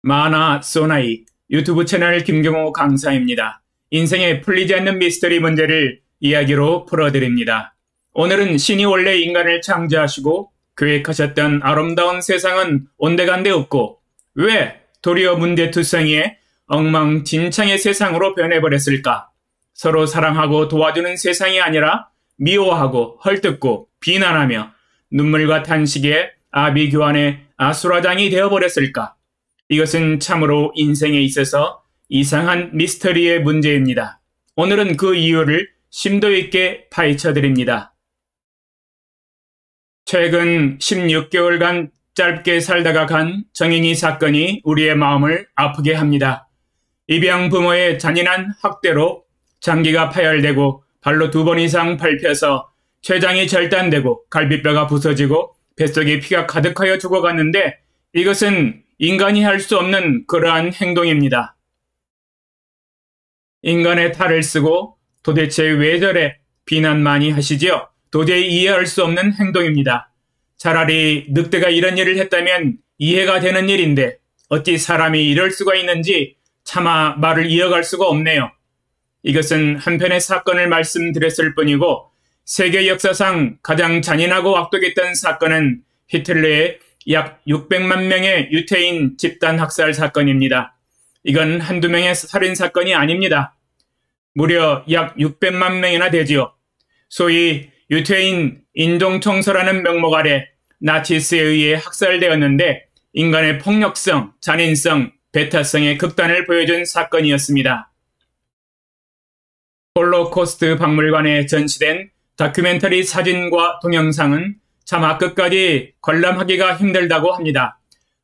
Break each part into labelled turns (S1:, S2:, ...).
S1: 마나 소나이 유튜브 채널 김경호 강사입니다. 인생에 풀리지 않는 미스터리 문제를 이야기로 풀어드립니다. 오늘은 신이 원래 인간을 창조하시고 계획하셨던 아름다운 세상은 온데간데 없고 왜 도리어 문제투성이의 엉망진창의 세상으로 변해버렸을까? 서로 사랑하고 도와주는 세상이 아니라 미워하고 헐뜯고 비난하며 눈물과 탄식의 아비규환의 아수라장이 되어버렸을까? 이것은 참으로 인생에 있어서 이상한 미스터리의 문제입니다. 오늘은 그 이유를 심도 있게 파헤쳐드립니다. 최근 16개월간 짧게 살다가 간 정인이 사건이 우리의 마음을 아프게 합니다. 입양 부모의 잔인한 학대로 장기가 파열되고 발로 2번 이상 밟혀서 췌장이 절단되고 갈비뼈가 부서지고 뱃속에 피가 가득하여 죽어갔는데 이것은 인간이 할 수 없는 그러한 행동입니다. 인간의 탈을 쓰고 도대체 왜 저래 비난 많이 하시지요? 도저히 이해할 수 없는 행동입니다. 차라리 늑대가 이런 일을 했다면 이해가 되는 일인데 어찌 사람이 이럴 수가 있는지 차마 말을 이어갈 수가 없네요. 이것은 한편의 사건을 말씀드렸을 뿐이고 세계 역사상 가장 잔인하고 악독했던 사건은 히틀러의 약 600만 명의 유태인 집단 학살 사건입니다. 이건 한두 명의 살인사건이 아닙니다. 무려 약 600만 명이나 되지요. 소위 유태인 인종청소라는 명목 아래 나치스에 의해 학살되었는데 인간의 폭력성, 잔인성, 배타성의 극단을 보여준 사건이었습니다. 홀로코스트 박물관에 전시된 다큐멘터리 사진과 동영상은 차마 끝까지 관람하기가 힘들다고 합니다.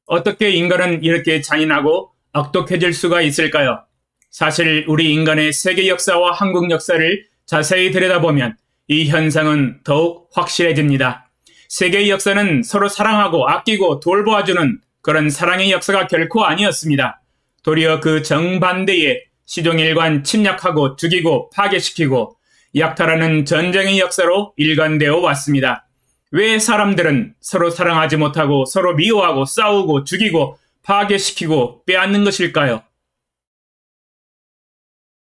S1: 어떻게 인간은 이렇게 잔인하고 악독해질 수가 있을까요? 사실 우리 인간의 세계 역사와 한국 역사를 자세히 들여다보면 이 현상은 더욱 확실해집니다. 세계의 역사는 서로 사랑하고 아끼고 돌보아주는 그런 사랑의 역사가 결코 아니었습니다. 도리어 그 정반대의 시종일관 침략하고 죽이고 파괴시키고 약탈하는 전쟁의 역사로 일관되어 왔습니다. 왜 사람들은 서로 사랑하지 못하고 서로 미워하고 싸우고 죽이고 파괴시키고 빼앗는 것일까요?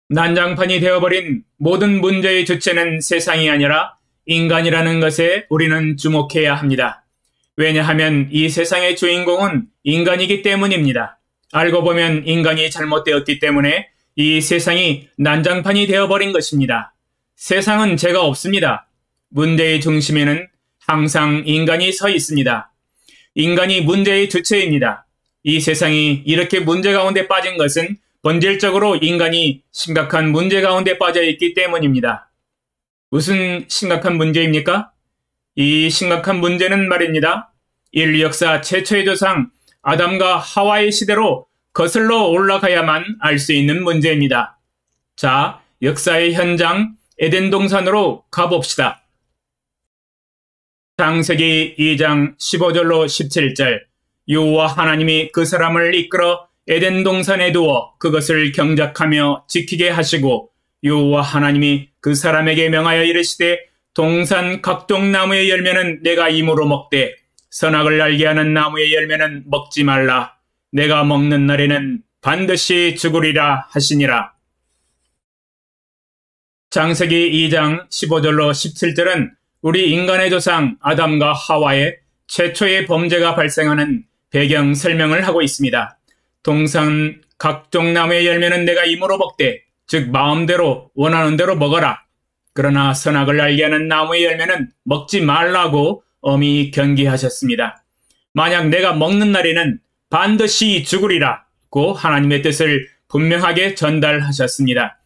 S1: 난장판이 되어버린 모든 문제의 주체는 세상이 아니라 인간이라는 것에 우리는 주목해야 합니다. 왜냐하면 이 세상의 주인공은 인간이기 때문입니다. 알고 보면 인간이 잘못되었기 때문에 이 세상이 난장판이 되어버린 것입니다. 세상은 죄가 없습니다. 문제의 중심에는 항상 인간이 서 있습니다. 인간이 문제의 주체입니다. 이 세상이 이렇게 문제 가운데 빠진 것은 본질적으로 인간이 심각한 문제 가운데 빠져 있기 때문입니다. 무슨 심각한 문제입니까? 이 심각한 문제는 말입니다. 인류 역사 최초의 조상 아담과 하와의 시대로 거슬러 올라가야만 알 수 있는 문제입니다. 자, 역사의 현장 에덴 동산으로 가봅시다. 창세기 2장 15절로 17절 여호와 하나님이 그 사람을 이끌어 에덴 동산에 두어 그것을 경작하며 지키게 하시고 여호와 하나님이 그 사람에게 명하여 이르시되 동산 각종 나무의 열매는 내가 임으로 먹되 선악을 알게 하는 나무의 열매는 먹지 말라. 내가 먹는 날에는 반드시 죽으리라 하시니라. 창세기 2장 15절로 17절은 우리 인간의 조상 아담과 하와의 최초의 범죄가 발생하는 배경 설명을 하고 있습니다. 동산 각종 나무의 열매는 내가 임으로 먹되 즉 마음대로 원하는 대로 먹어라. 그러나 선악을 알게 하는 나무의 열매는 먹지 말라고 엄히 경계하셨습니다. 만약 내가 먹는 날에는 반드시 죽으리라고 하나님의 뜻을 분명하게 전달하셨습니다.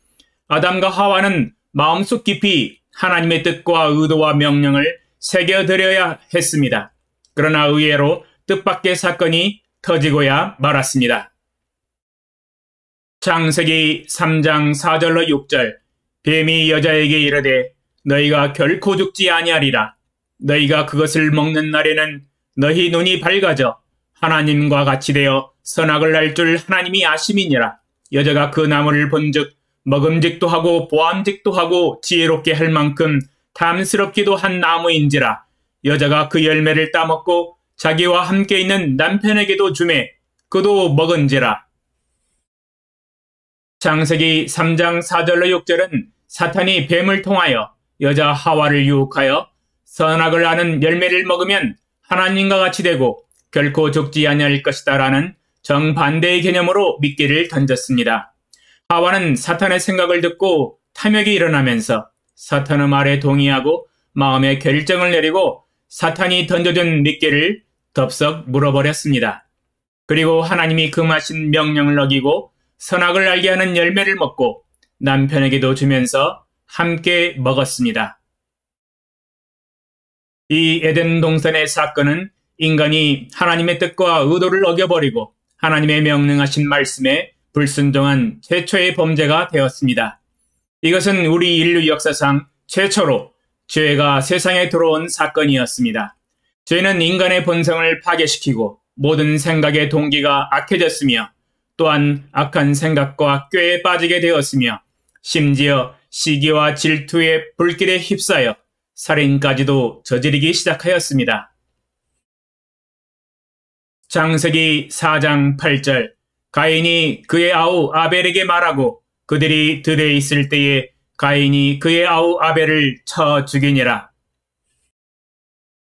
S1: 아담과 하와는 마음속 깊이 하나님의 뜻과 의도와 명령을 새겨드려야 했습니다. 그러나 의외로 뜻밖의 사건이 터지고야 말았습니다. 창세기 3장 4절로 6절 뱀이 여자에게 이르되 너희가 결코 죽지 아니하리라. 너희가 그것을 먹는 날에는 너희 눈이 밝아져 하나님과 같이 되어 선악을 알 줄 하나님이 아심이니라. 여자가 그 나무를 본즉 먹음직도 하고 보암직도 하고 지혜롭게 할 만큼 탐스럽기도 한 나무인지라. 여자가 그 열매를 따먹고 자기와 함께 있는 남편에게도 주매 그도 먹은지라. 창세기 3장 4절로 6절은 사탄이 뱀을 통하여 여자 하와를 유혹하여 선악을 아는 열매를 먹으면 하나님과 같이 되고 결코 죽지 아니할 것이다 라는 정반대의 개념으로 미끼를 던졌습니다. 하와는 사탄의 생각을 듣고 탐욕이 일어나면서 사탄의 말에 동의하고 마음의 결정을 내리고 사탄이 던져준 미끼를 덥석 물어버렸습니다. 그리고 하나님이 금하신 명령을 어기고 선악을 알게 하는 열매를 먹고 남편에게도 주면서 함께 먹었습니다. 이 에덴 동산의 사건은 인간이 하나님의 뜻과 의도를 어겨버리고 하나님의 명령하신 말씀에 불순종한 최초의 범죄가 되었습니다. 이것은 우리 인류 역사상 최초로 죄가 세상에 들어온 사건이었습니다. 죄는 인간의 본성을 파괴시키고 모든 생각의 동기가 악해졌으며 또한 악한 생각과 꾀에 빠지게 되었으며 심지어 시기와 질투의 불길에 휩싸여 살인까지도 저지르기 시작하였습니다. 창세기 4장 8절 가인이 그의 아우 아벨에게 말하고 그들이 들에 있을 때에 가인이 그의 아우 아벨을 쳐 죽이니라.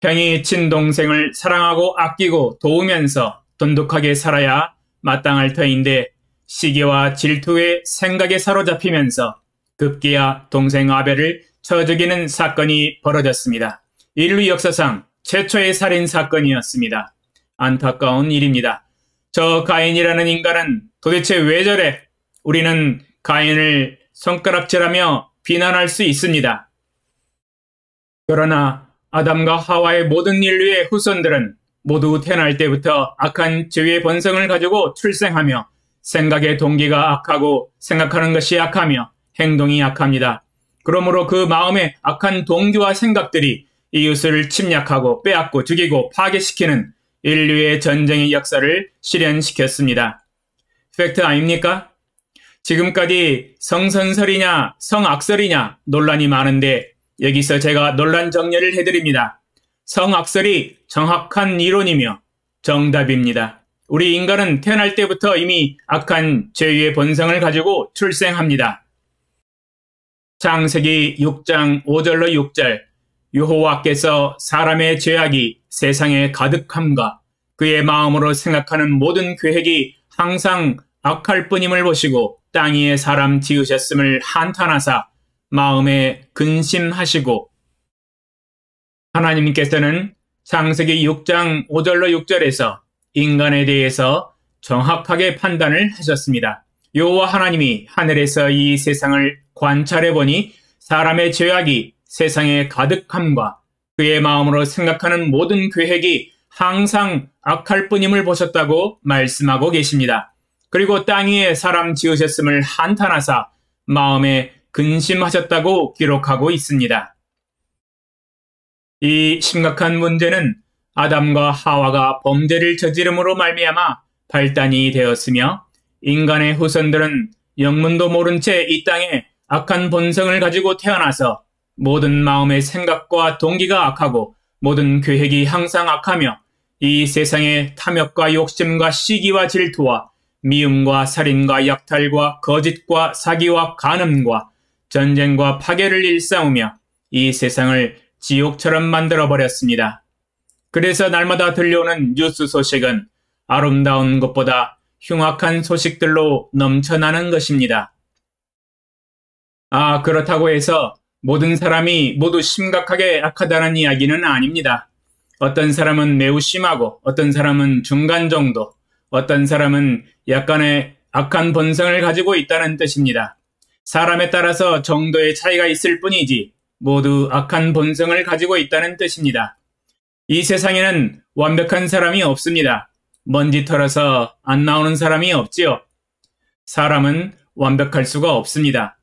S1: 형이 친동생을 사랑하고 아끼고 도우면서 돈독하게 살아야 마땅할 터인데 시기와 질투의 생각에 사로잡히면서 급기야 동생 아벨을 쳐 죽이는 사건이 벌어졌습니다. 인류 역사상 최초의 살인 사건이었습니다. 안타까운 일입니다. 저 가인이라는 인간은 도대체 왜 저래? 우리는 가인을 손가락질하며 비난할 수 있습니다. 그러나 아담과 하와의 모든 인류의 후손들은 모두 태어날 때부터 악한 죄의 본성을 가지고 출생하며 생각의 동기가 악하고 생각하는 것이 악하며 행동이 악합니다. 그러므로 그 마음의 악한 동기와 생각들이 이웃을 침략하고 빼앗고 죽이고 파괴시키는 인류의 전쟁의 역사를 실현시켰습니다. 팩트 아닙니까? 지금까지 성선설이냐 성악설이냐 논란이 많은데 여기서 제가 논란 정리를 해드립니다. 성악설이 정확한 이론이며 정답입니다. 우리 인간은 태어날 때부터 이미 악한 죄의 본성을 가지고 출생합니다. 창세기 6장 5절로 6절 여호와께서 사람의 죄악이 세상에 가득함과 그의 마음으로 생각하는 모든 계획이 항상 악할 뿐임을 보시고 땅 위에 사람 지으셨음을 한탄하사 마음에 근심하시고. 하나님께서는 창세기 6장 5절로 6절에서 인간에 대해서 정확하게 판단을 하셨습니다. 여호와 하나님이 하늘에서 이 세상을 관찰해 보니 사람의 죄악이 세상에 가득함과 그의 마음으로 생각하는 모든 계획이 항상 악할 뿐임을 보셨다고 말씀하고 계십니다. 그리고 땅 위에 사람 지으셨음을 한탄하사 마음에 근심하셨다고 기록하고 있습니다. 이 심각한 문제는 아담과 하와가 범죄를 저지름으로 말미암아 발단이 되었으며 인간의 후손들은 영문도 모른 채 이 땅에 악한 본성을 가지고 태어나서 모든 마음의 생각과 동기가 악하고 모든 계획이 항상 악하며 이 세상에 탐욕과 욕심과 시기와 질투와 미움과 살인과 약탈과 거짓과 사기와 간음과 전쟁과 파괴를 일삼으며 이 세상을 지옥처럼 만들어버렸습니다. 그래서 날마다 들려오는 뉴스 소식은 아름다운 것보다 흉악한 소식들로 넘쳐나는 것입니다. 그렇다고 해서 모든 사람이 모두 심각하게 악하다는 이야기는 아닙니다. 어떤 사람은 매우 심하고 어떤 사람은 중간 정도, 어떤 사람은 약간의 악한 본성을 가지고 있다는 뜻입니다. 사람에 따라서 정도의 차이가 있을 뿐이지 모두 악한 본성을 가지고 있다는 뜻입니다. 이 세상에는 완벽한 사람이 없습니다. 먼지 털어서 안 나오는 사람이 없지요. 사람은 완벽할 수가 없습니다.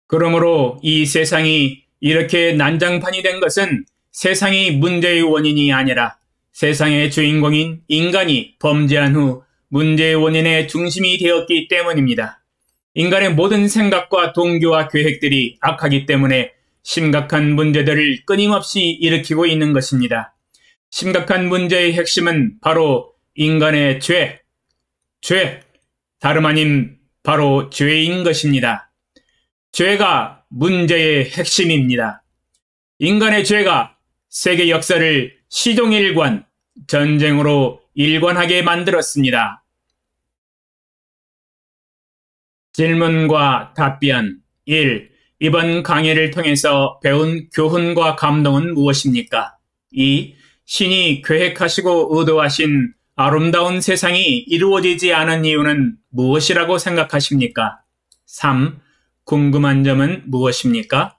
S1: 그러므로 이 세상이 이렇게 난장판이 된 것은 세상이 문제의 원인이 아니라 세상의 주인공인 인간이 범죄한 후 문제의 원인의 중심이 되었기 때문입니다. 인간의 모든 생각과 동기와 계획들이 악하기 때문에 심각한 문제들을 끊임없이 일으키고 있는 것입니다. 심각한 문제의 핵심은 바로 인간의 죄, 다름 아닌 바로 죄인 것입니다. 죄가 문제의 핵심입니다. 인간의 죄가 세계 역사를 시종일관, 전쟁으로 일관하게 만들었습니다. 질문과 답변 1. 이번 강의를 통해서 배운 교훈과 감동은 무엇입니까? 2. 신이 계획하시고 의도하신 아름다운 세상이 이루어지지 않은 이유는 무엇이라고 생각하십니까? 3. 궁금한 점은 무엇입니까?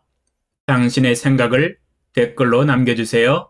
S1: 당신의 생각을 댓글로 남겨주세요.